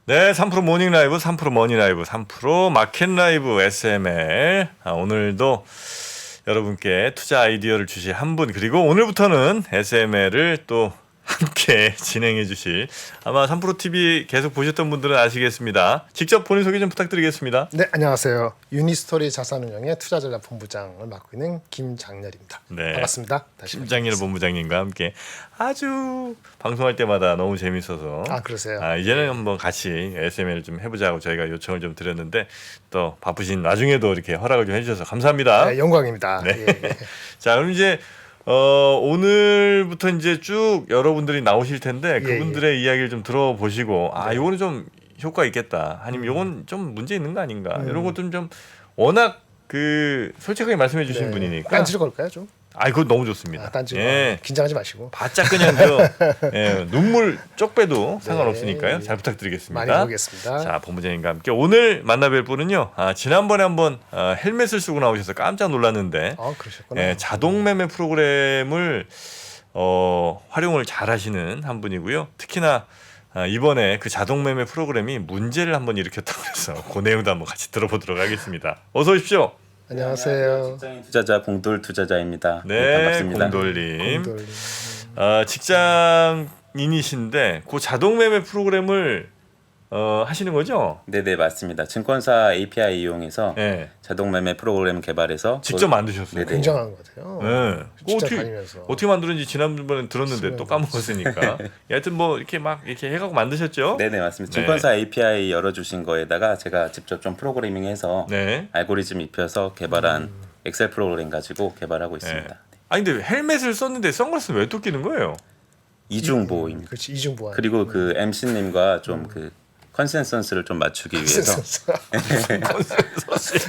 네, 3프로 모닝 라이브, 3프로 머니 라이브, 3프로 마켓 라이브 SML. 오늘도 여러분께 투자 아이디어를 주실 한 분, 그리고 오늘부터는 SML을 또 함께 진행해 주실, 아마 3프로 TV 계속 보셨던 분들은 아시겠습니다. 직접 본인 소개 좀 부탁드리겠습니다. 네, 안녕하세요. 유니스토리 자산운용의 투자전략본부장을 맡고 있는 김장렬입니다. 네. 반갑습니다. 다시 심장렬 본부장님과 함께 아주 방송할 때마다 너무 재밌어서 그러세요? 이제는 한번 같이 SML 좀 해보자고 저희가 요청을 좀 드렸는데, 또 바쁘신 와중에도 이렇게 허락을 좀 해주셔서 감사합니다. 네, 영광입니다. 네. 예, 예. 자, 그럼 이제 오늘부터 이제 쭉 여러분들이 나오실 텐데, 그분들의 이야기를 좀 들어보시고, 요거는 좀 효과 있겠다, 아니면 요건 좀 문제 있는 거 아닌가, 이런 것좀 좀 워낙 솔직하게 말씀해 주신 분이니까. 딴지를 걸까요, 좀? 그거 너무 좋습니다. 딴지. 예. 긴장하지 마시고. 바짝 그냥 눈물 쪽 빼도 상관없으니까요. 잘 부탁드리겠습니다. 많이 보겠습니다. 자, 본부장님과 함께 오늘 만나뵐 분은요. 지난번에 한번 헬멧을 쓰고 나오셔서 깜짝 놀랐는데, 그러셨구나. 자동 매매 프로그램을 활용을 잘 하시는 한 분이고요. 특히나 이번에 그 자동 매매 프로그램이 문제를 한번 일으켰다고 해서 그 내용도 한번 같이 들어보도록 하겠습니다. 어서 오십시오. 안녕하세요. 직장인 투자자 공돌 투자자입니다. 네, 반갑습니다. 공돌님. 공돌님. 직장인이신데 그 자동 매매 프로그램을 하시는 거죠? 네네, 맞습니다. 증권사 API 이용해서 네. 자동 매매 프로그램 개발해서 직접 만드셨어요. 네네. 굉장한 것 같아요. 네. 직접 어떻게, 다니면서. 어떻게 만들었는지 지난번에 들었는데 또 까먹었으니까. 여하튼 뭐 이렇게 막 이렇게 해갖고 만드셨죠? 네네, 맞습니다. 네. 증권사 API 열어주신 거에다가 제가 직접 좀 프로그래밍해서 네. 알고리즘 입혀서 개발한 엑셀 프로그램 가지고 개발하고 있습니다. 네. 근데 헬멧을 썼는데 선글라스는 왜 또 끼는 거예요? 이중 보호입니다. 그렇지, 이중 보안. 그리고 그 MC님과 좀 그 컨센서스를 좀 맞추기 위해서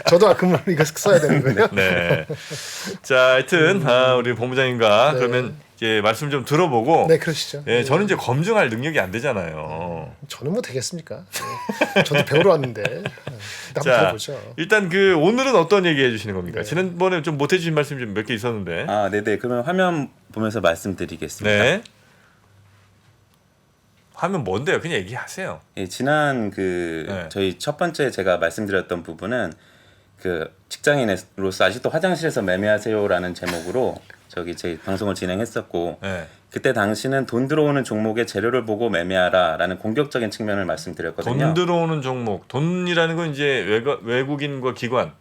저도 그러면 이거 써야 되는 거예요? 네. 자, 하여튼 우리 본부장님과 그러면 이제 말씀 좀 들어보고. 네, 그러시죠. 예, 저는 이제 검증할 능력이 안 되잖아요. 저는 뭐 되겠습니까? 네. 저도 배우러 왔는데. 한번 들어보죠. 일단 오늘은 어떤 얘기 해주시는 겁니까? 지난번에 좀 못 해주신 말씀 좀 몇 개 있었는데. 네네, 그러면 화면 보면서 말씀드리겠습니다. 네. 화면 뭔데요? 그냥 얘기하세요. 예, 지난 저희 첫 번째 제가 말씀드렸던 부분은 그 직장인으로서 아직도 화장실에서 매매하세요라는 제목으로 제 방송을 진행했었고, 네. 그때 당시는 돈 들어오는 종목의 재료를 보고 매매하라라는 공격적인 측면을 말씀드렸거든요. 돈 들어오는 종목, 돈이라는 건 이제 외국인과 기관.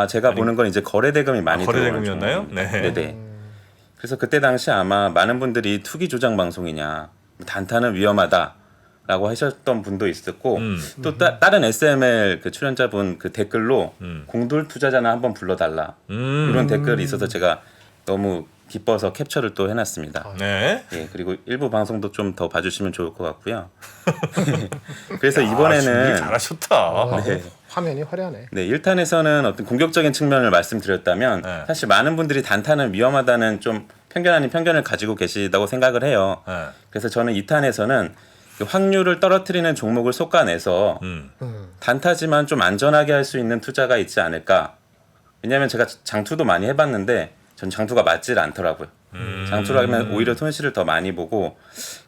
제가 보는 건 이제 거래 대금이 많이 들어오는 거래대금이었나요? 종목입니다. 네. 네네. 그래서 그때 당시 아마 많은 분들이 투기 조작 방송이냐, 단타는 위험하다라고 하셨던 분도 있었고, 또 다른 SML 그 출연자분 그 댓글로 공돌 투자자나 한번 불러달라 이런 댓글이 있어서 제가 너무 기뻐서 캡처를 또 해놨습니다. 네. 예, 그리고 일부 방송도 좀 더 봐주시면 좋을 것 같고요. 그래서 준비 이번에는 잘하셨다. 네. 화면이 화려하네. 네, 1탄에서는 어떤 공격적인 측면을 말씀드렸다면, 네. 사실 많은 분들이 단타는 위험하다는 좀 편견 아닌 편견을 가지고 계시다고 생각을 해요. 네. 그래서 저는 2탄에서는 그 확률을 떨어뜨리는 종목을 솎아내서 단타지만 좀 안전하게 할 수 있는 투자가 있지 않을까. 왜냐하면 제가 장투도 많이 해봤는데 전 장투가 맞질 않더라고요. 장투를 하면 오히려 손실을 더 많이 보고,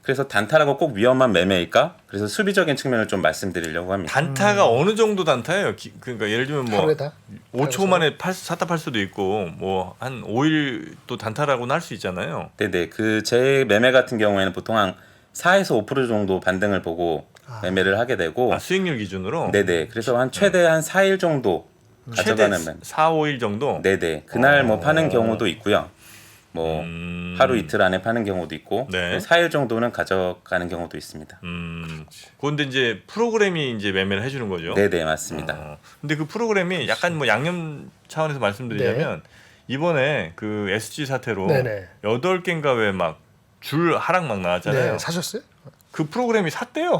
그래서 단타라고 꼭 위험한 매매일까? 그래서 수비적인 측면을 좀 말씀드리려고 합니다. 단타가 어느 정도 단타예요? 그러니까 예를 들면 뭐 하루에 다? 5초 만에 샀다 팔 수도 있고, 뭐 한 5일 또 단타라고는 할 수 있잖아요. 네네. 제 매매 같은 경우에는 보통 한 4에서 5% 정도 반등을 보고 매매를 하게 되고, 수익률 기준으로. 네네. 그래서 한 최대 한 4일 정도 최대 가져가는 매매. 4, 5일 정도. 네네. 그날 뭐 파는 경우도 있고요. 뭐 하루 이틀 안에 파는 경우도 있고, 네. 4일 정도는 가져가는 경우도 있습니다. 그런데 이제 프로그램이 이제 매매를 해주는 거죠. 네네, 맞습니다. 근데 그 프로그램이 약간 뭐 양념 차원에서 말씀드리자면, 이번에 그 SG 사태로 네네. 8개인가 왜 막 줄 하락 막 나왔잖아요. 네, 사셨어요? 그 프로그램이 샀대요.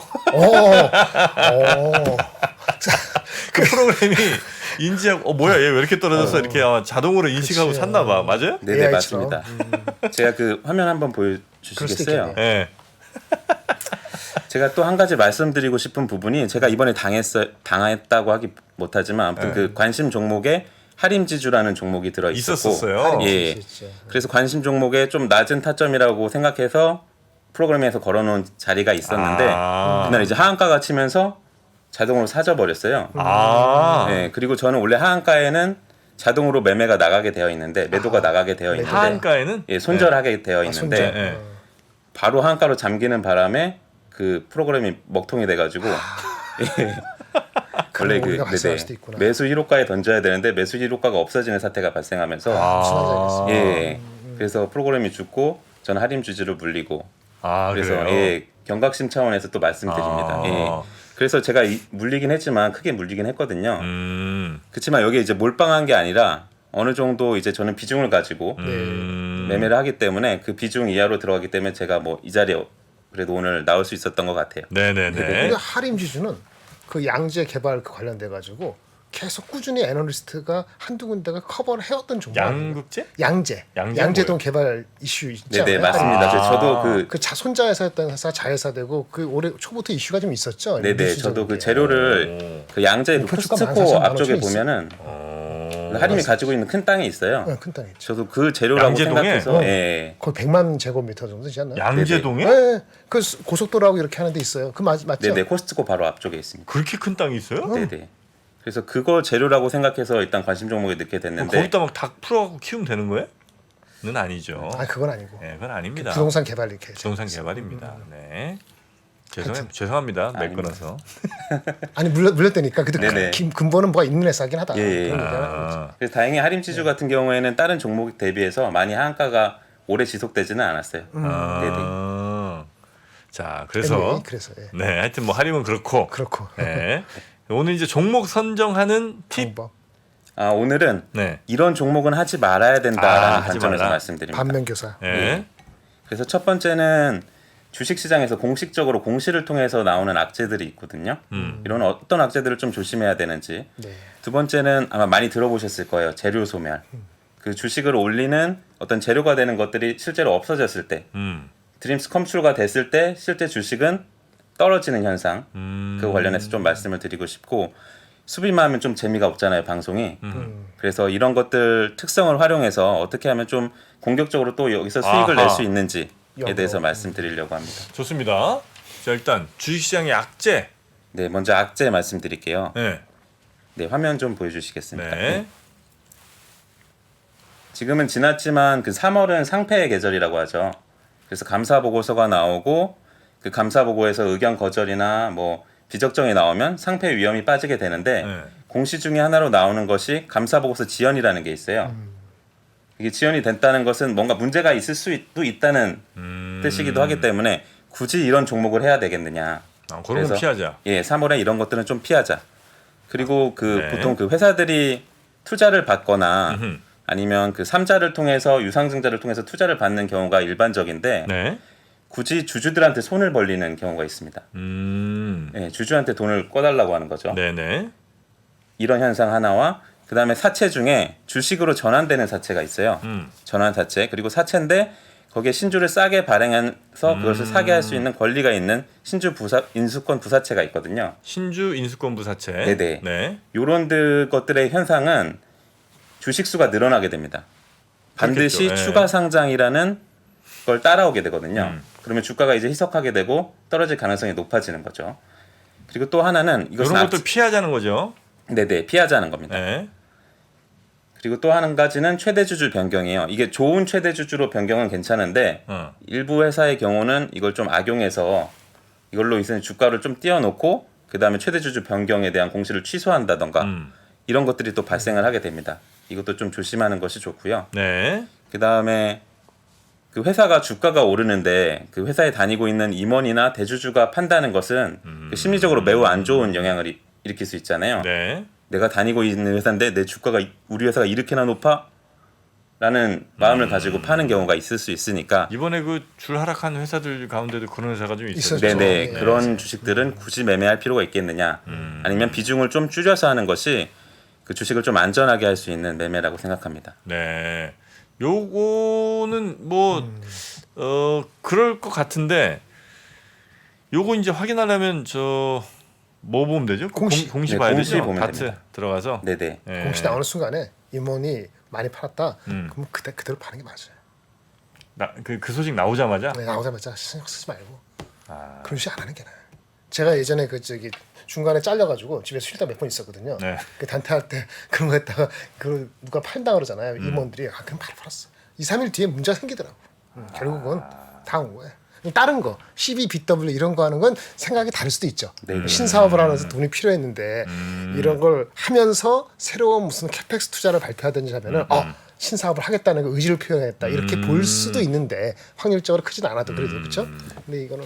그 프로그램이 인지하고 뭐야 얘 왜 이렇게 떨어졌어 이렇게 자동으로 인식하고 그치. 샀나 봐. 맞아요? 네네, AI처럼. 맞습니다. 제가 그 화면 한번 보여주시겠어요? 네. 제가 또 한 가지 말씀드리고 싶은 부분이, 제가 이번에 당했다고 하기 못하지만 아무튼 그 관심 종목에 할인지주라는 종목이 들어있었고, 있었어요. 예. 그래서 관심 종목에 좀 낮은 타점이라고 생각해서 프로그램에서 걸어놓은 자리가 있었는데 그날 이제 하한가가 치면서 자동으로 사져 버렸어요. 네, 그리고 저는 원래 하한가에는 자동으로 매매가 나가게 되어 있는데 매도가 나가게 되어 있는데 하한가에는 예, 손절하게 되어 있는데 손절. 네. 바로 하한가로 잠기는 바람에 그 프로그램이 먹통이 돼가지고 예. 원래 그 우리가 발생할 수도 있구나. 매수 1호가에 던져야 되는데 매수 1호가가 없어지는 사태가 발생하면서 친하자 예, 그래서 프로그램이 죽고 저는 할인 주주로 물리고 그래서 그래요? 예, 경각심 차원에서 또 말씀드립니다. 예. 그래서 제가 물리긴 했지만 크게 물리긴 했거든요. 그렇지만 여기 이제 몰빵한 게 아니라 어느 정도 이제 저는 비중을 가지고 매매를 하기 때문에 그 비중 이하로 들어가기 때문에 제가 뭐 이 자리에 그래도 오늘 나올 수 있었던 것 같아요. 네네네. 우리 하림 지주는 그 양재 개발 그 관련돼 가지고 계속 꾸준히 애널리스트가 한두 군데가 커버를 해왔던 종목. 양극재? 양재. 양재 양재동 개발 이슈 있잖아요. 네네 맞습니다. 저도 그 자손자 회사였던 회사 자회사 되고 그 올해 초부터 이슈가 좀 있었죠. 네네 뉴스적인 저도 그 게. 재료를 그 양재 그 목표 주가 코스트코 14,000만 앞쪽에 원쯤 보면은 할인이 가지고 있는 큰 땅이 있어요. 네, 큰 땅 있죠. 저도 그 재료라고 양재동에? 생각해서 예. 거의 100만 제곱미터 정도 되지 않나요? 양재동에? 네, 그 고속도로하고 이렇게 하는 데 있어요. 그 맞죠? 네네 코스트코 바로 앞쪽에 있습니다. 그렇게 큰 땅이 있어요? 네네. 그래서 그거 재료라고 생각해서 일단 관심 종목에 넣게 그럼 됐는데 거기다 막 닭 풀어갖고 키우면 되는 거예요? 는 아니죠. 아 그건 아니고 네, 그건 아닙니다. 부동산 개발 이렇게. 부동산 개발입니다. 네. 죄송합니다. 매 아닙니다. 끊어서. 아니 물렸다니까. 근데 네네. 근본은 뭐가 있는 회사긴 하다. 예, 예. 그런 얘기하는 거지. 그래서 다행히 할인지주 같은 경우에는 다른 종목 대비해서 많이 하한가가 오래 지속되지는 않았어요. 네네. 자, 그래서 M&A, 그래서 예. 네, 하여튼 뭐 할인은 그렇고. 그렇고 네. 오늘 이제 종목 선정하는 팁. 방법 오늘은 네. 이런 종목은 하지 말아야 된다라는 하지 관점에서 마라. 말씀드립니다. 반면교사. 네. 그래서 첫 번째는 주식시장에서 공식적으로 공시를 통해서 나오는 악재들이 있거든요. 이런 어떤 악재들을 좀 조심해야 되는지. 네. 두 번째는 아마 많이 들어보셨을 거예요. 재료 소멸. 그 주식을 올리는 어떤 재료가 되는 것들이 실제로 없어졌을 때, 드림스 컴출가 됐을 때 실제 주식은 떨어지는 현상. 그 관련해서 좀 말씀을 드리고 싶고 수비만 하면 좀 재미가 없잖아요, 방송이. 그래서 이런 것들 특성을 활용해서 어떻게 하면 좀 공격적으로 또 여기서 수익을 아하. 낼 수 있는지에 영어. 대해서 말씀드리려고 합니다. 좋습니다. 자, 일단 주식시장의 악재. 네, 먼저 악재 말씀드릴게요. 네. 네, 화면 좀 보여주시겠습니까? 네. 지금은 지났지만 그 3월은 상패의 계절이라고 하죠. 그래서 감사 보고서가 나오고 그 감사 보고에서 의견 거절이나 뭐 비적정이 나오면 상패 위험이 빠지게 되는데 네. 공시 중에 하나로 나오는 것이 감사 보고서 지연이라는 게 있어요. 이게 지연이 됐다는 것은 뭔가 문제가 있을 수도 있다는 뜻이기도 하기 때문에 굳이 이런 종목을 해야 되겠느냐. 그런 그래서 건 피하자. 예, 3월에 이런 것들은 좀 피하자. 그리고 그 네. 보통 그 회사들이 투자를 받거나 아니면 그 삼자를 통해서 유상증자를 통해서 투자를 받는 경우가 일반적인데 네. 굳이 주주들한테 손을 벌리는 경우가 있습니다. 예, 주주한테 돈을 꺼달라고 하는 거죠. 네네. 이런 현상 하나와 그 다음에 사채 중에 주식으로 전환되는 사채가 있어요. 전환 사채. 그리고 사채인데 거기에 신주를 싸게 발행해서 그것을 사게 할 수 있는 권리가 있는 신주 인수권 부사채가 있거든요. 신주 인수권부 사채. 네네. 네. 요런 것들의 현상은 주식 수가 늘어나게 됩니다. 반드시 그렇겠죠. 네. 추가 상장이라는 걸 따라오게 되거든요. 그러면 주가가 이제 희석하게 되고 떨어질 가능성이 높아지는 거죠. 그리고 또 하나는 이것은 이런 것들 피하자는 거죠. 네네 피하자는 겁니다. 네. 그리고 또 한 가지는 최대 주주 변경이에요. 이게 좋은 최대 주주로 변경은 괜찮은데 일부 회사의 경우는 이걸 좀 악용해서 이걸로 있는 주가를 좀 띄워놓고 그 다음에 최대 주주 변경에 대한 공시를 취소한다던가 이런 것들이 또 발생을 하게 됩니다. 이것도 좀 조심하는 것이 좋고요. 네. 그 다음에 그 회사가 주가가 오르는데 그 회사에 다니고 있는 임원이나 대주주가 판다는 것은 그 심리적으로 매우 안 좋은 영향을 일으킬 수 있잖아요. 네. 내가 다니고 있는 회사인데 내 주가가 우리 회사가 이렇게나 높아? 라는 마음을 가지고 파는 경우가 있을 수 있으니까 이번에 그 줄 하락한 회사들 가운데도 그런 회사가 좀 있었죠. 있었죠. 네네 네. 그런 주식들은 굳이 매매할 필요가 있겠느냐 아니면 비중을 좀 줄여서 하는 것이 그 주식을 좀 안전하게 할 수 있는 매매라고 생각합니다. 네. 요거는 뭐 그럴 것 같은데 요거 이제 확인하려면 저 뭐 보면 되죠? 공시. 공시 네, 봐야 공시 되죠. 보면 다트 됩니다. 들어가서. 네네 네. 공시 나오는 순간에 임원이 많이 팔았다. 그럼 그대로 파는 게 맞아요. 그 소식 나오자마자 네, 나오자마자 신경 쓰지 말고 아. 그런 식으로 안 하는 게 나아요. 제가 예전에 그 저기 중간에 잘려가지고 집에서 쉬다 몇 번 있었거든요. 네. 그 단타할 때 그런 거 했다가 그 누가 판다 그러잖아요. 임원들이 그럼 바로 팔았어. 2, 3일 뒤에 문제가 생기더라고. 결국은 다 온 거예요. 다른 거 CBBW 이런 거 하는 건 생각이 다를 수도 있죠. 네. 신사업을 하면서 돈이 필요했는데 이런 걸 하면서 새로운 무슨 캐펙스 투자를 발표하든지 하면은 신사업을 하겠다는 그 의지를 표현했다 이렇게 볼 수도 있는데 확률적으로 크진 않아도 그래도 그렇죠. 근데 이거는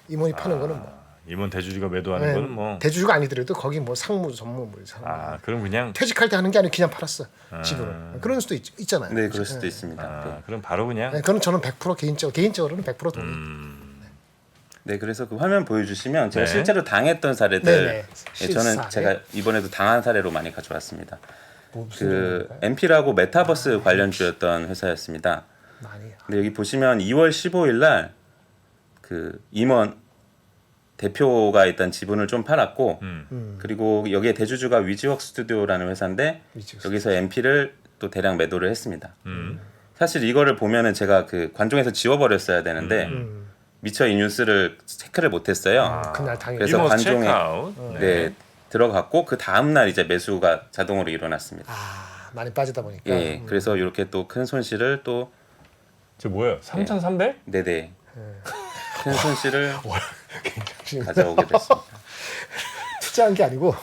임원이 파는 거는 뭐 임원 대주주가 매도하는 네, 거는 뭐 대주주가 아니더라도 거기 뭐 상무 전무 뭐 상무 그럼 그냥 퇴직할 때 하는 게 아니고 그냥 팔았어 지분을 그런 수도 있잖아요. 네, 그럴 수도 있습니다. 네. 그럼 바로 그냥 네, 그건 저는 100% 개인적으로는 100% 동의. 네, 그래서 그 화면 보여주시면 제가 네. 실제로 당했던 사례들, 네네. 예, 저는 실사례? 제가 이번에도 당한 사례로 많이 가져왔습니다. 무슨 그 일인가요? MP라고 메타버스 관련주였던 회사였습니다. 많이 근데 여기 보시면 2월 15일 날 그 임원 대표가 일단 지분을 좀 팔았고 그리고 여기에 대주주가 위지웍 스튜디오라는 회사인데 위지웍 여기서 MP를 또 대량 매도를 했습니다. 사실 이거를 보면은 제가 그 관종에서 지워버렸어야 되는데 미처 이 뉴스를 체크를 못했어요. 그날 당일 그래서 이모 관종에 체크아웃. 네, 들어갔고 그 다음 날 이제 매수가 자동으로 일어났습니다. 많이 빠지다 보니까 예, 그래서 이렇게 또 큰 손실을 또 저 뭐예요? 3,300? 네네 큰 손실을 지금 가져오게 됐습니다. 투자한 게 아니고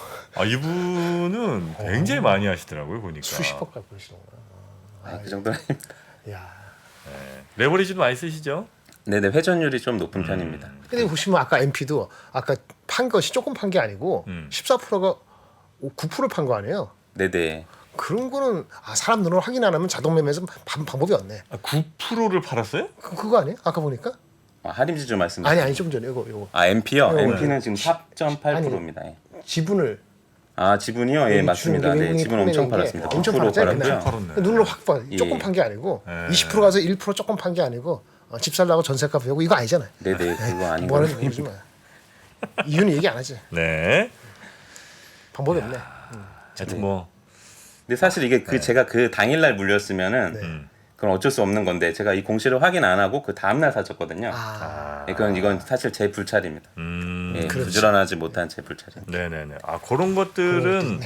이분은 굉장히 많이 하시더라고요 보니까. 수십억 갖고 계시는 거야. 그 정도는 야. 레버리지도 많이 쓰시죠? 네네 회전율이 좀 높은 편입니다. 근데 보시면 아까 MP도 아까 판 것이 조금 판 게 아니고 14%가 9%판 거 아니에요? 네네 그런 거는 사람 눈으로 확인 안 하면 자동 매매에서 방법이 없네. 9%를 팔았어요? 그거 아니에요? 아까 보니까? 할인지주 말씀하시죠? 아니 좀 전에 이거 MP요? 네. MP는 지금 4.8%입니다. 예. 지분을 지분이요? 예 맞습니다. 주는 게 네, 지분 엄청 팔았습니다. 엄청 9% 팔았잖아요. 팔았고요. 팔았네. 눈으로 확 봐. 예. 조금 판 게 아니고 예. 20% 가서 1% 조금 판 게 아니고 집 살라고 전세값 배우고 이거 아니잖아요. 네네 그거 아닌 뭐 걸로 하는지 모르지 마. 이유는 얘기 안 하지. 네. 방법이 없네. 하여튼 뭐 근데 사실 이게 제가 그 당일날 물렸으면은 그건 어쩔 수 없는 건데 제가 이 공시를 확인 안 하고 그 다음날 사줬거든요. 예, 이건 사실 제 불찰입니다. 예, 그렇지. 부지런하지 못한 제 불찰입니다. 네네네. 그런 것들은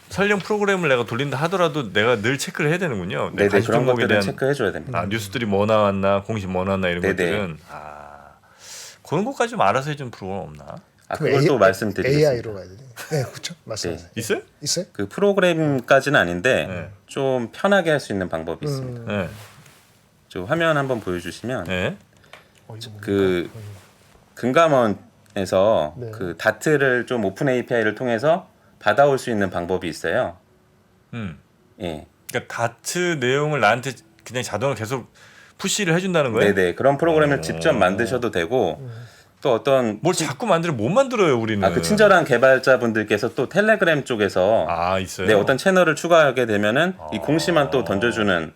설령 프로그램을 내가 돌린다 하더라도 내가 늘 체크를 해야 되는군요. 내 네네 가식 그런 종목에 것들은 대한 체크해줘야 됩니다. 뉴스들이 뭐 나왔나, 공시 뭐 나왔나 이런 네네. 것들은 그런 것까지 좀 알아서 해주는 프로그램 없나? 그걸 또 말씀드리겠습니다. AI로 가야 되네. 네, 그렇죠. 맞습니다. 있어요? 있어요? 그 프로그램까지는 아닌데 네. 좀 편하게 할 수 있는 방법이 있습니다. 네. 저 화면 한번 보여주시면 네. 이거 그 금감원에서 네. 그 다트를 좀 오픈 API를 통해서 받아올 수 있는 방법이 있어요. 예, 그러니까 다트 내용을 나한테 그냥 자동으로 계속 푸시를 해준다는 거예요? 네네 그런 프로그램을 직접 만드셔도 되고 또 어떤 뭘 자꾸 못 만들어요 우리는. 그 친절한 개발자분들께서 또 텔레그램 쪽에서 있어요. 네, 어떤 채널을 추가하게 되면은 이 공시만 또 던져주는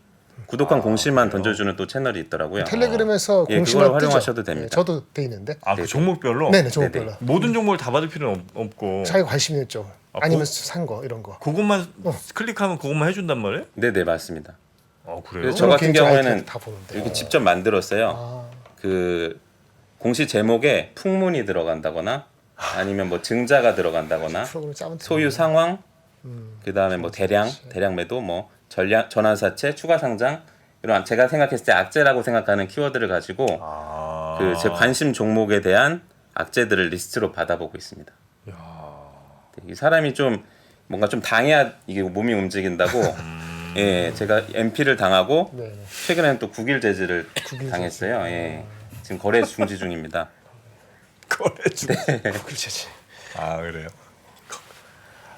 구독한 공시만 던져주는 또 채널이 있더라고요. 텔레그램에서 예, 공시만 그걸 뜨죠. 활용하셔도 됩니다. 네, 저도 돼 있는데. 그 종목별로. 네네 종목별로. 모든 종목을 다 받을 필요는 없고. 자기 관심 있는 쪽 아니면 산 거 이런 거. 그것만 클릭하면 그것만 해준단 말이에요? 네네 맞습니다. 그래요? 그래서 저 같은 개인적 경우에는 아이템 다 보는데. 이렇게 직접 만들었어요. 그 공시 제목에 풍문이 들어간다거나 아니면 뭐 증자가 들어간다거나 프로그램 짜면 소유 상황 그 다음에 뭐 대량 매도 뭐 전환사채 추가 상장 이런 제가 생각했을 때 악재라고 생각하는 키워드를 가지고 그 제 관심 종목에 대한 악재들을 리스트로 받아보고 있습니다. 이 사람이 좀 뭔가 좀 당해야 이게 몸이 움직인다고 예 제가 MP를 당하고 네네. 최근에는 또 국일 제지를 당했어요. 예 지금 거래 중지 중입니다. 거래 중. 그렇지. 그래요.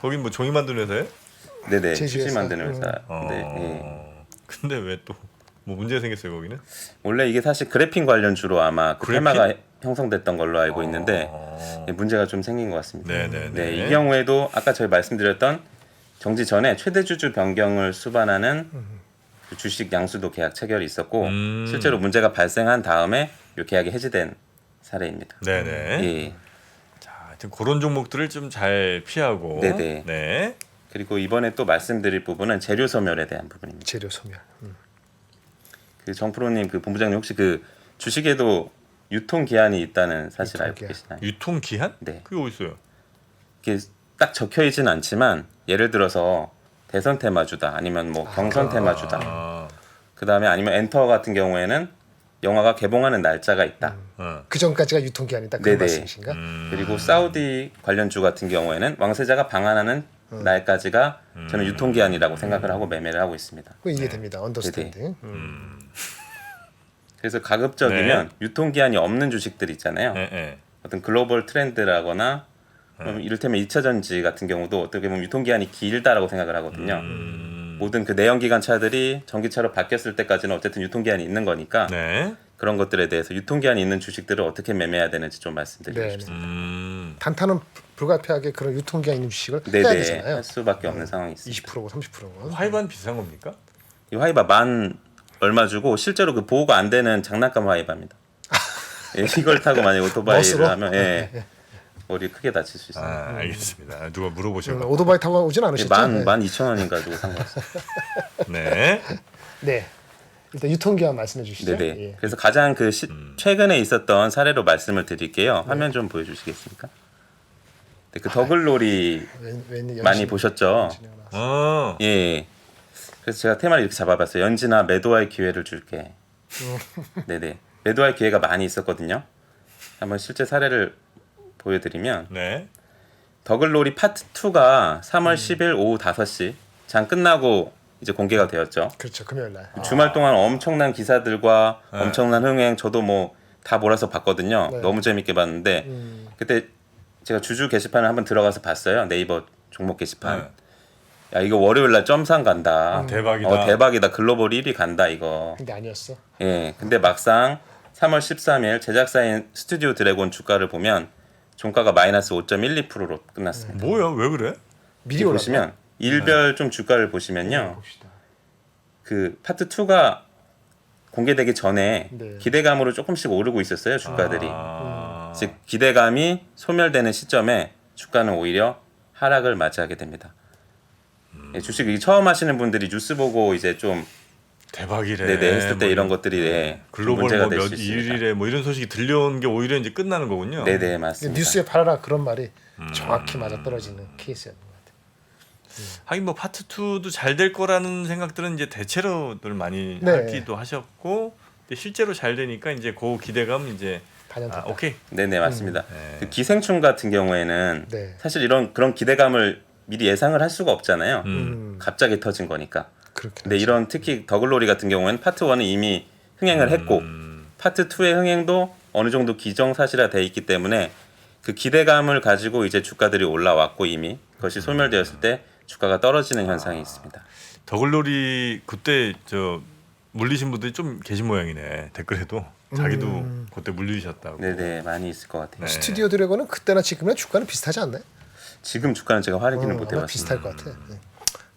거긴 뭐 종이 만드는 회사예요? 네네 제주에서. 휴지 만드는 회사인데 예. 근데 왜 또 뭐 문제가 생겼어요 거기는? 원래 이게 사실 그래핀 관련주로 아마 그 그래핀? 테마가 형성됐던 걸로 알고 있는데 예, 문제가 좀 생긴 것 같습니다. 네네네. 네, 이 경우에도 아까 저희 말씀드렸던 정지 전에 최대 주주 변경을 수반하는 그 주식 양수도 계약 체결이 있었고 실제로 문제가 발생한 다음에 이 계약이 해지된 사례입니다. 네네. 예. 자, 하여튼 그런 종목들을 좀 잘 피하고. 네네. 네. 그리고 이번에 또 말씀드릴 부분은 재료 소멸에 대한 부분입니다. 재료 소멸. 그 정프로님 그 본부장님 혹시 그 주식에도 유통 기한이 있다는 사실 유통 알고 기한. 계시나요? 유통 기한? 네. 그게 어디 있어요? 이게 딱 적혀 있지는 않지만 예를 들어서 대선 테마주다 아니면 뭐 경선 테마주다. 아, 그다음에 아니면 엔터 같은 경우에는 영화가 개봉하는 날짜가 있다. 그 전까지가 유통기한이 딱 그런 네네. 말씀이신가? 그리고 사우디 관련주 같은 경우에는 왕세자가 방한하는 날까지가 저는 유통기한이라고 생각을 하고 매매를 하고 있습니다. 그 이해됩니다. 언더스탠딩. 그래서 가급적이면 유통기한이 없는 주식들 있잖아요. 예, 예. 어떤 글로벌 트렌드라거나 이를테면 2차 전지 같은 경우도 어떻게 보면 유통기한이 길다라고 생각을 하거든요. 모든 그 내연기관 차들이 전기차로 바뀌었을 때까지는 어쨌든 유통기한이 있는 거니까 네. 그런 것들에 대해서 유통기한이 있는 주식들을 어떻게 매매해야 되는지 좀 말씀드리고 네. 싶습니다. 단타는 불가피하게 그런 유통기한 있는 주식을 해야 네네 되잖아요. 할 수밖에 없는 상황이 있습니다. 20%고 30%고. 화이반 비싼 겁니까? 이 화이바 만 얼마 주고 실제로 그 보호가 안 되는 장난감 화이바입니다. 예, 이걸 타고 만약 오토바이를 멋으로? 하면 머리 크게 다칠 수 있어요. 아, 알겠습니다. 누가 물어보셔서. 오토바이 타고 오진 않으셨죠? 만 12,000원인가 주고 산 거였어요. 네. 네. 일단 유통기한 말씀해 주시죠. 네네. 예. 그래서 가장 그 최근에 있었던 사례로 말씀을 드릴게요. 화면 좀 보여주시겠습니까? 네, 그 더글로리 많이 보셨죠? 어. 예. 그래서 제가 테마를 이렇게 잡아봤어요. 연진아 매도할 기회를 줄게. 네네. 매도할 기회가 많이 있었거든요. 한번 실제 사례를 보여드리면 네. 더글로리 파트 2가 3월 10일 오후 5시 장 끝나고 이제 공개가 되었죠. 그렇죠. 금요일 날. 주말 동안 엄청난 기사들과 엄청난 흥행 저도 뭐 다 몰아서 봤거든요. 네. 너무 재밌게 봤는데 그때 제가 주주 게시판을 한번 들어가서 봤어요. 네이버 종목 게시판. 야 이거 월요일 날 점상 간다. 대박이다. 대박이다. 글로벌 1위 간다 이거. 근데 아니었어. 예. 근데 막상 3월 13일 제작사인 스튜디오 드래곤 주가를 보면 종가가 마이너스 5.12%로 끝났습니다. 뭐야? 왜 그래? 미리 여기 올라. 보시면 일별 좀 주가를 보시면요. 봅시다. 그 파트 2가 공개되기 전에 네. 기대감으로 조금씩 오르고 있었어요 주가들이. 아. 즉 기대감이 소멸되는 시점에 주가는 오히려 하락을 맞이하게 됩니다. 예, 주식 이 처음 하시는 분들이 뉴스 보고 이제 좀 대박이래. 네네 했을 때 뭐 이런 것들이 좀 글로벌 문제가 뭐 될 몇 수 있습니다. 일에 뭐 이런 소식이 들려온 게 오히려 이제 끝나는 거군요. 네네 맞습니다. 뉴스에 팔아라 그런 말이 정확히 맞아 떨어지는 케이스였던 것 같아요. 하긴 뭐 파트 2도 잘 될 거라는 생각들은 이제 대체로들 많이 네. 하기도 하셨고 근데 실제로 잘 되니까 이제 그 기대감 이제 반영됐다. 오케이. 네네 맞습니다. 네. 그 기생충 같은 경우에는 네. 사실 그런 기대감을 미리 예상을 할 수가 없잖아요. 갑자기 터진 거니까. 그렇게. 근데 이런 특히 더글로리 같은 경우에는 파트 1은 이미 흥행을 했고 파트 2의 흥행도 어느 정도 기정사실화 돼 있기 때문에 그 기대감을 가지고 이제 주가들이 올라왔고 이미 그것이 소멸되었을 때 주가가 떨어지는 현상이 있습니다. 더글로리 그때 저 물리신 분들이 좀 계신 모양이네. 댓글에도 자기도 그때 물리셨다고. 네네 많이 있을 것 같아요. 네. 스튜디오 드래곤은 그때나 지금이나 주가는 비슷하지 않나요? 지금 주가는 제가 확인을 못 아마 해봤습니다. 비슷할 것 같아.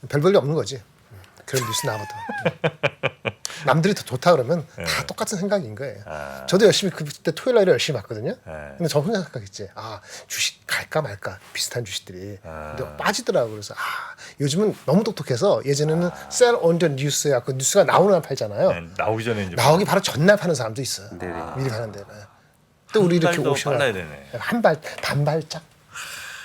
별 볼일 없는 거지. 그런 뉴스 나와도 남들이 더 좋다 그러면 다 똑같은 생각인 거예요. 저도 열심히 그때 토요일 날에 열심히 봤거든요. 근데 저 혼자 생각했지. 아 주식 갈까 말까 비슷한 주식들이 근데 빠지더라고. 그래서 요즘은 너무 똑똑해서 예전에는 sell on the news야 그 뉴스가 나오는 날 팔잖아요. 네, 나오기 전에 이제 나오기 바로 전날 파는 사람도 있어요. 네네. 미리 가는데. 또 우리 이렇게 달도 오시면 빨라야 되네. 반발짝.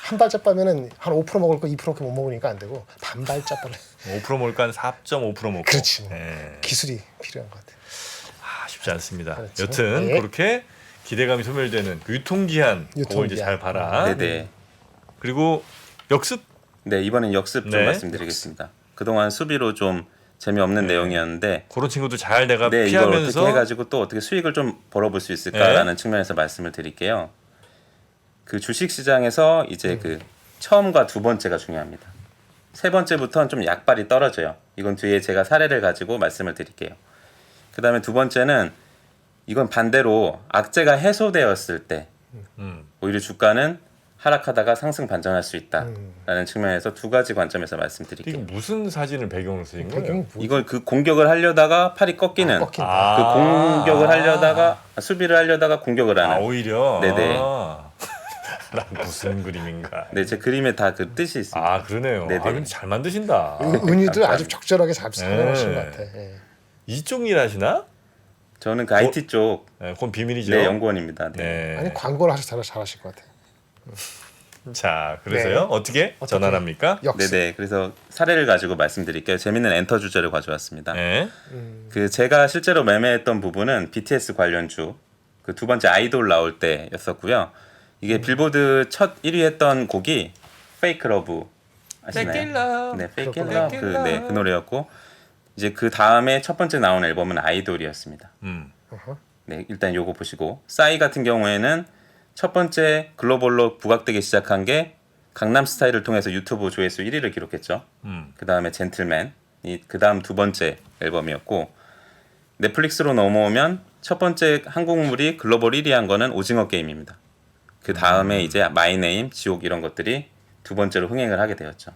한 발짝 빠면은 한 5% 먹을 거 2%밖에 못 먹으니까 안 되고 반발짝 빨라. 5% 먹을까 한 4.5% 먹고. 그렇지. 네. 기술이 필요한 것 같아. 쉽지 않습니다. 그렇죠. 여튼 네. 그렇게 기대감이 소멸되는 그 유통기한 그걸 이제 유통기한. 잘 봐라. 네네. 그리고 역습 네 이번엔 역습 좀 네. 말씀드리겠습니다. 그동안 수비로 좀 재미없는 내용이었는데 그런 친구들 잘 내가 네, 이걸 피하면서 어떻게 해가지고 또 어떻게 수익을 좀 벌어볼 수 있을까라는 측면에서 말씀을 드릴게요. 그 주식 시장에서 이제 그 처음과 두 번째가 중요합니다. 세 번째부터는 좀 약발이 떨어져요. 이건 뒤에 제가 사례를 가지고 말씀을 드릴게요. 그 다음에 두 번째는 이건 반대로 악재가 해소되었을 때 오히려 주가는 하락하다가 상승 반전할 수 있다라는 측면에서 두 가지 관점에서 이게 말씀드릴게요. 무슨 사진을 배경으로 쓰신 거예요? 배경이 뭐 이걸 그 공격을 하려다가 팔이 꺾이는 꺾인다. 그 공격을 하려다가 수비를 하려다가 공격을 하는. 오히려. 네네. 난 무슨 그림인가. 네, 제 그림에 다 그 뜻이 있습니다. 그러네요. 네네. 근데 잘 만드신다. 은유들 아주 적절하게 잘 사용하신 네. 것 같아. 예. 이쪽 일 하시나? 저는 그 IT 쪽 네, 그건 비밀이죠. 네, 연구원입니다. 네. 네. 아니 광고를 하셔서 잘하실 것 같아요. 자, 그래서요. 네. 어떻게 전환합니까? 역습. 네네. 그래서 사례를 가지고 말씀드릴게요. 재밌는 엔터 주제를 가져왔습니다. 네. 그 제가 실제로 매매했던 부분은 BTS 관련주 그 두 번째 아이돌 나올 때였었고요. 이게 빌보드 첫 1위 했던 곡이 Fake Love 아시나요? 네, Fake Love 그 노래였고 이제 그 다음에 첫 번째 나온 앨범은 아이돌이었습니다. 어허. 네, 일단 요거 보시고 싸이 같은 경우에는 첫 번째 글로벌로 부각되기 시작한 게 강남 스타일을 통해서 유튜브 조회수 1위를 기록했죠. 그 다음에 젠틀맨, 그 다음 두 번째 앨범이었고 넷플릭스로 넘어오면 첫 번째 한국물이 글로벌 1위 한 거는 오징어 게임입니다. 그 다음에 이제 마이 네임, 지옥 이런 것들이 두 번째로 흥행을 하게 되었죠.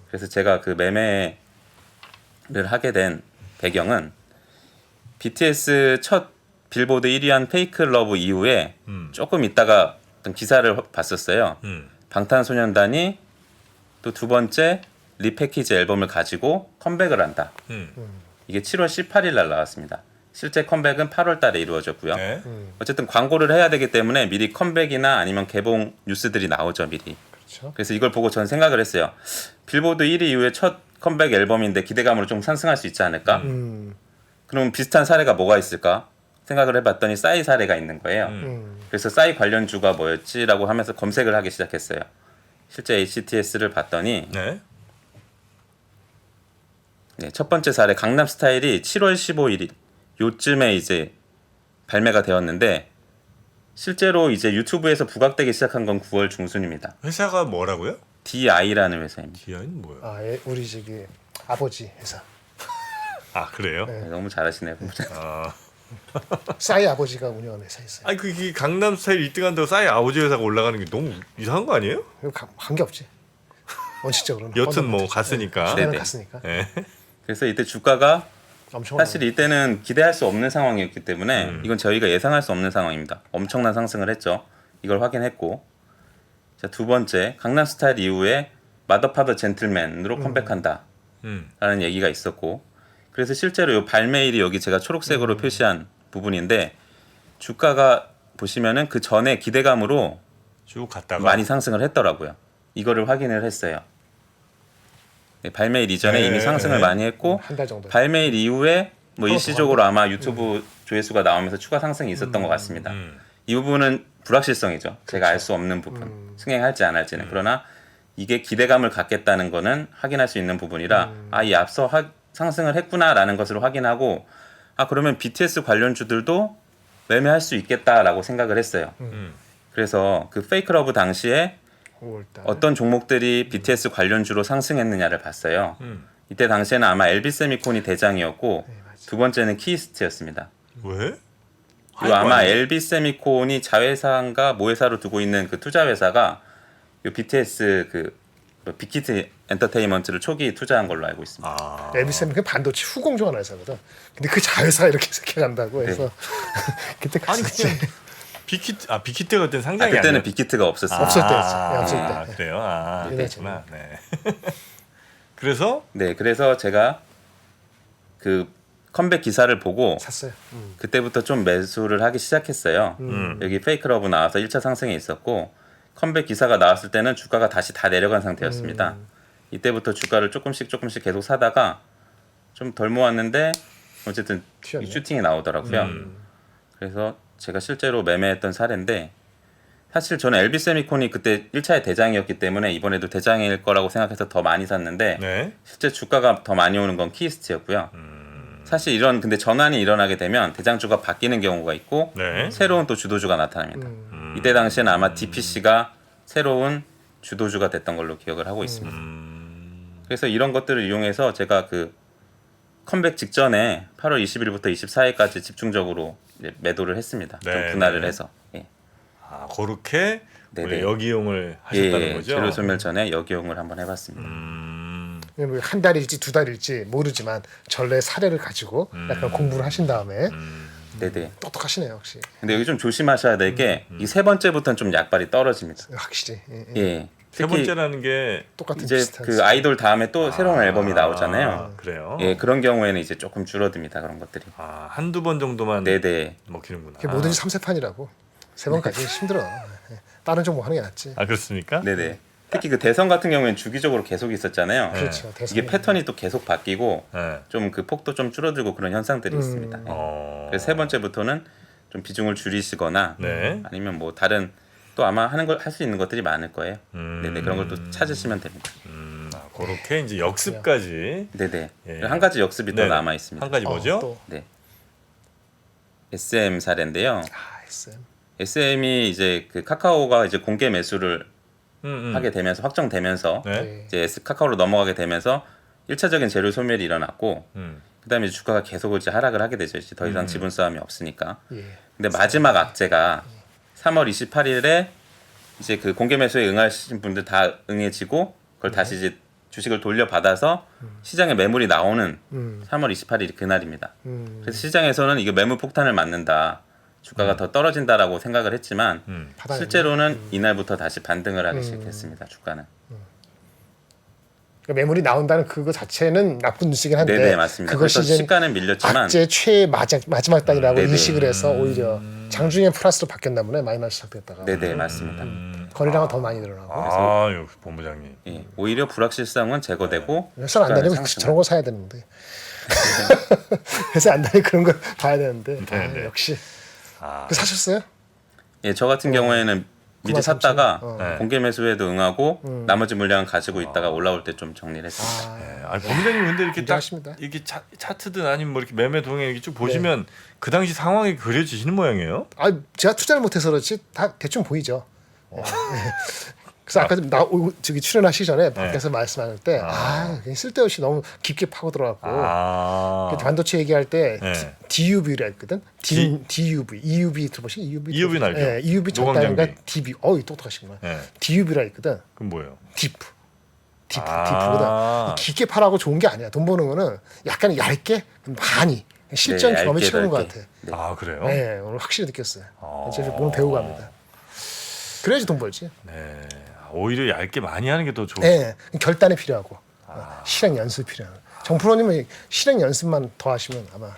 그래서 제가 그 매매를 하게 된 배경은 BTS 첫 빌보드 1위 한 페이크 러브 이후에 조금 있다가 어떤 기사를 봤었어요. 방탄소년단이 또 두 번째 리패키지 앨범을 가지고 컴백을 한다. 이게 7월 18일 날 나왔습니다. 실제 컴백은 8월 달에 이루어졌고요. 네. 어쨌든 광고를 해야 되기 때문에 미리 컴백이나 아니면 개봉 뉴스들이 나오죠, 미리. 그렇죠. 그래서 이걸 보고 전 생각을 했어요. 빌보드 1위 이후에 첫 컴백 앨범인데 기대감으로 좀 상승할 수 있지 않을까? 그럼 비슷한 사례가 뭐가 있을까? 생각을 해봤더니 싸이 사례가 있는 거예요. 그래서 싸이 관련주가 뭐였지라고 하면서 검색을 하기 시작했어요. 실제 HTS를 봤더니 네. 네, 첫 번째 사례 강남 스타일이 7월 15일 요쯤에 이제 발매가 되었는데 실제로 이제 유튜브에서 부각되기 시작한 건 9월 중순입니다. 회사가 뭐라고요? DI라는 회사입니다. 기아는 뭐야? 아, 예, 우리 저기 아버지 회사. 아, 그래요? 네, 너무 잘하시네요. 아. 싸이 아버지가 운영하는 회사 있어요. 아니 그게 강남 스타일 1등한다고 싸이 아버지 회사가 올라가는 게 너무 이상한 거 아니에요? 관계 없지. 원칙적으로는. 여튼 뭐 갔으니까. 네. 는 네네. 갔으니까. 네. 그래서 이때 주가가 엄청 사실 이때는 기대할 수 없는 상황이었기 때문에 이건 저희가 예상할 수 없는 상황입니다. 엄청난 상승을 했죠. 이걸 확인했고 자, 두 번째 강남 스타일 이후에 마더파더 젠틀맨으로 컴백한다 라는 얘기가 있었고 그래서 실제로 이 발매일이 여기 제가 초록색으로 표시한 부분인데 주가가 보시면은 그 전에 기대감으로 쭉 갔다가 많이 상승을 했더라고요. 이거를 확인을 했어요. 네, 발매일 이전에 네, 이미 상승을 네. 많이 했고 한 달 정도. 발매일 이후에 뭐 더 일시적으로 아마 유튜브 조회수가 나오면서 추가 상승이 있었던 것 같습니다. 이 부분은 불확실성이죠. 제가 알 수 없는 부분. 승행할지 안 할지는. 그러나 이게 기대감을 갖겠다는 거는 확인할 수 있는 부분이라 이 앞서 상승을 했구나라는 것을 확인하고 그러면 BTS 관련주들도 매매할 수 있겠다라고 생각을 했어요. 그래서 그 페이크 러브 당시에 5월달. 어떤 종목들이 BTS 관련주로 상승했느냐를 봤어요. 이때 당시에는 아마 LB 세미콘이 대장이었고 두 번째는 키이스트였습니다. 왜? 요 아마 LB 세미콘이 자회사인가 모회사로 두고 있는 그 투자 회사가 요 BTS 그 빅히트 엔터테인먼트를 초기 투자한 걸로 알고 있습니다. 아. 엘비스는 그 반도체 후공조하는 회사거든. 근데 그 자회사 이렇게 새겨간다고 해서 그때 아니 갔었지. 그냥 빅히트가 그때 상장이 그때는 아니라 빅히트가 없었어요. 없을 때였지. 없을 때. 그래요. 네. 그랬구나. 네. 그래서 네, 그래서 제가 그 컴백 기사를 보고 샀어요. 그때부터 좀 매수를 하기 시작했어요. 여기 페이크 러브 나와서 1차 상승이 있었고 컴백 기사가 나왔을 때는 주가가 다시 다 내려간 상태였습니다. 이때부터 주가를 조금씩 계속 사다가 좀 덜 모았는데 어쨌든 튀었네. 슈팅이 나오더라고요. 그래서 제가 실제로 매매했던 사례인데 사실 저는 LB 세미콘이 그때 1차의 대장이었기 때문에 이번에도 대장일 거라고 생각해서 더 많이 샀는데 네. 실제 주가가 더 많이 오는 건 키이스트였고요. 사실 이런 근데 전환이 일어나게 되면 대장주가 바뀌는 경우가 있고 네. 새로운 또 주도주가 나타납니다. 이때 당시에는 아마 DPC가 새로운 주도주가 됐던 걸로 기억을 하고 있습니다. 그래서 이런 것들을 이용해서 제가 그 컴백 직전에 8월 20일부터 24일까지 집중적으로 이제 매도를 했습니다. 네, 좀 분할을 네. 해서. 예. 그렇게 네네. 역이용을 하셨다는 거죠. 재료 소멸 전에 역이용을 한번 해봤습니다. 왜냐면 한 달일지 두 달일지 모르지만 전래 사례를 가지고 약간 공부를 하신 다음에 네네. 똑똑하시네요, 역시. 근데 여기 좀 조심하셔야 될 게 이 세 번째부터는 좀 약발이 떨어집니다. 확실히. 예. 예. 세 번째라는 게 똑같은 이제 비슷한 그 아이돌 다음에 또 새로운 앨범이 나오잖아요. 그래요. 예, 그런 경우에는 이제 조금 줄어듭니다. 그런 것들이. 한두 번 정도만 네네. 먹히는구나. 그게 뭐든지 3세판이라고 3번까지 힘들어. 다른 종목 하는 게 낫지. 아 그렇습니까? 네네. 특히 그 대선 같은 경우에는 주기적으로 계속 있었잖아요. 그렇죠. 이게 대선이. 패턴이 또 계속 바뀌고 네. 좀 그 폭도 좀 줄어들고 그런 현상들이 있습니다. 그래서 세 번째부터는 좀 비중을 줄이시거나 네. 아니면 뭐 다른 또 아마 하는 걸 할 수 있는 것들이 많을 거예요. 네네 그런 걸 또 찾으시면 됩니다. 그렇게 이제 역습까지. 네네. 예. 한 가지 역습이 더 네네. 남아 있습니다. 한 가지 뭐죠? 또 네. SM 사례인데요. SM. SM이 이제 그 카카오가 이제 공개 매수를 하게 되면서 확정되면서 네. 이제 카카오로 넘어가게 되면서 1차적인 재료 소멸이 일어났고 그다음에 이제 주가가 계속 이제 하락을 하게 되죠. 이제 더 이상 지분 싸움이 없으니까. 예. 근데 마지막 악재가 3월 28일에 이제 그 공개 매수에 응하신 분들 다 응해지고 그걸 다시 이제 주식을 돌려받아서 시장에 매물이 나오는 3월 28일 그날입니다. 그래서 시장에서는 이게 매물 폭탄을 맞는다. 주가가 더 떨어진다라고 생각을 했지만 바닥에 실제로는 이날부터 다시 반등을 하기 시작했습니다. 주가는. 그러니까 매물이 나온다는 그거 자체는 나쁜 뉴스긴 한데 네네 맞습니다. 그것이 그래서 이제 시가는 밀렸지만 악재 최 마지막 단이라고 네네. 인식을 해서 오히려 장중에 플러스로 바뀌었나 보네. 마이너스 시작됐다가 네네 맞습니다. 거래량은 더 많이 늘어나고 아 역시 본부장님. 예, 오히려 불확실성은 제거되고 회사 안 다니고 상승을 저런 거 사야 되는데 회사 안 다니고 그런 걸 봐야 되는데 네네. 역시 아. 그 사셨어요? 예, 저 같은 경우에는 미리 93,000. 샀다가 네. 공개 매수에도 응하고 나머지 물량은 가지고 있다가 올라올 때 좀 정리를 했습니다. 네. 아니 본부장님 근데 이렇게 딱 인정하십니다. 이게 차트든 아니면 뭐 이렇게 매매 동행 이렇게 쭉 보시면 그 당시 상황이 그려지시는 모양이에요. 아 제가 투자를 못해서 그렇지 다 대충 보이죠. 네. 그래서 아까 저기 출연하시기 전에 밖에서 말씀하실 때 그냥 쓸데없이 너무 깊게 파고 들어갔고 그 반도체 얘기할 때 네. DUV라 했거든. DUV, EUV 들어보시? EUV EUV 는 알죠. 네, EUV 노광장비. 적당인가 DB. 어이 똑똑하시구나. 네. DUV라 했거든. 그럼 뭐예요? 디프거든. 깊게 파라고 좋은 게 아니야. 돈 버는 거는 약간 얇게 많이 실전 네, 경험이 얇게, 최고인 것 넓게. 같아. 네. 아 그래요? 네, 오늘 확실히 느꼈어요. 제가 오늘 배우고 갑니다. 그래야지 돈 벌지. 네. 오히려 얇게 많이 하는 게 더 좋고. 네, 결단이 필요하고 실행 연습이 필요하고. 정프로님은 실행 연습만 더 하시면 아마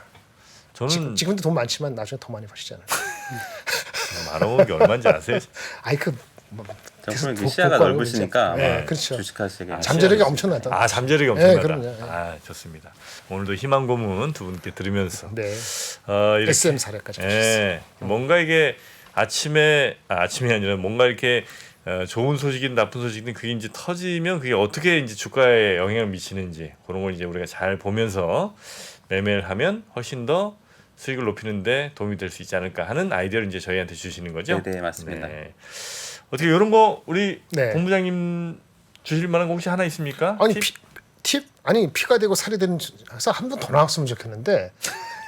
저는 지금도 돈 많지만 나중에 더 많이 버시잖아요. 말아먹은 게 얼마인지 아세요? 아이 정말 복- 시야가 복구하고 넓으시니까 이제. 네, 아마 그렇죠. 주식하시게 잠재력이 엄청나다. 아 잠재력이 엄청나다. 그럼요. 아 좋습니다. 오늘도 희망 고문 두 분께 들으면서 네, 이렇게 SM 사례까지. 예, 뭔가 이게 아침이 아니라 뭔가 이렇게 좋은 소식이든 나쁜 소식이든 그게 이제 터지면 그게 어떻게 이제 주가에 영향을 미치는지 그런 걸 이제 우리가 잘 보면서 매매를 하면 훨씬 더 수익을 높이는데 도움이 될 수 있지 않을까 하는 아이디어를 이제 저희한테 주시는 거죠. 네, 맞습니다. 네. 어떻게 이런 거 우리 네. 본부장님 주실 만한 거 혹시 하나 있습니까? 아니 팁? 팁? 아니 피가 되고 살이 되는 해서 한 번 더 나왔으면 좋겠는데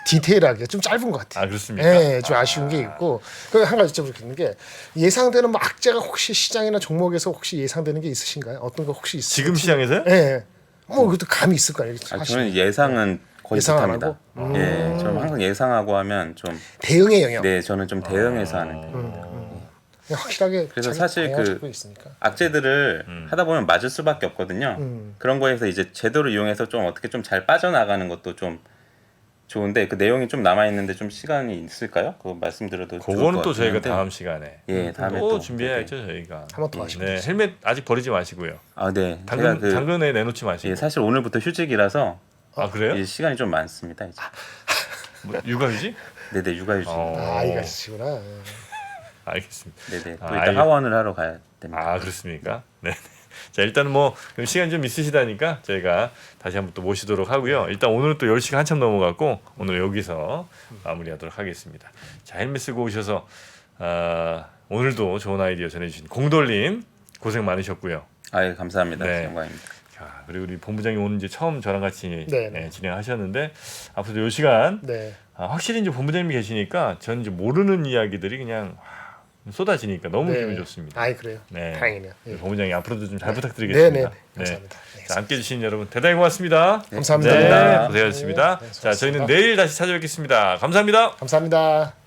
디테일하게 좀 짧은 것 같아요. 아 그렇습니까? 네, 좀 아쉬운 게 있고 그 한 가지 여쭤보겠는 게 예상되는 뭐 악재가 혹시 시장이나 종목에서 혹시 예상되는 게 있으신가요? 어떤 거 혹시 있으세요? 지금 시장에서요? 네, 뭐 그것도 감이 있을 거 아니에요. 저는 예상은 거의 예상 안 못합니다. 하고? 예, 저는 항상 예상하고 하면 좀 대응의 영역. 네, 저는 좀 대응해서 하는 편입니다. 그냥 확실하게 그래서 자기 사실 방향을 그 잡고 있으니까. 악재들을 하다 보면 맞을 수밖에 없거든요. 그런 거에서 이제 제도를 이용해서 좀 어떻게 좀 잘 빠져나가는 것도 좀 좋은데 그 내용이 좀 남아 있는데 좀 시간이 있을까요? 그거 말씀드려도 좋을 그거는 것 또 저희가 같은데. 다음 시간에 예, 다음에 또 또 준비해야죠 저희가. 한 번 더 하시면 네, 헬멧 아직 버리지 마시고요. 아, 네. 당근 제가 그 당근에 내놓지 마시고. 예, 사실 오늘부터 휴직이라서 아 그래요? 이 시간이 좀 많습니다. 이제. 뭐, 육아휴직? 네네 육아휴직. 아이가 있으시구나. 알겠습니다. 네네 또 아, 이따 알겠- 하원을 하러 가야 됩니다. 아 그렇습니까? 네. 자 일단은 뭐 그럼 시간 좀 있으시다니까 저희가 다시 한번 또 모시도록 하고요. 일단 오늘은 또 10시가 한참 넘어갔고 오늘 여기서 마무리하도록 하겠습니다. 자 헬멧 쓰고 오셔서 오늘도 좋은 아이디어 전해주신 공돌님 고생 많으셨고요. 아, 감사합니다. 네. 영광입니다. 자 그리고 우리 본부장님 오늘 이제 처음 저랑 같이 네. 진행하셨는데 앞으로도 이 시간 네. 확실히 이제 본부장님이 계시니까 저는 이제 모르는 이야기들이 그냥 쏟아지니까 너무 네. 기분이 좋습니다. 아이 그래요. 네. 다행이네요. 예. 본부장님 앞으로도 좀 잘 네, 부탁드리겠습니다. 네. 감사합니다. 네. 자, 함께 해주신 여러분 대단히 고맙습니다. 감사합니다. 네, 고생하셨습니다. 네, 자, 저희는 수고하셨습니다. 내일 다시 찾아뵙겠습니다. 감사합니다. 감사합니다.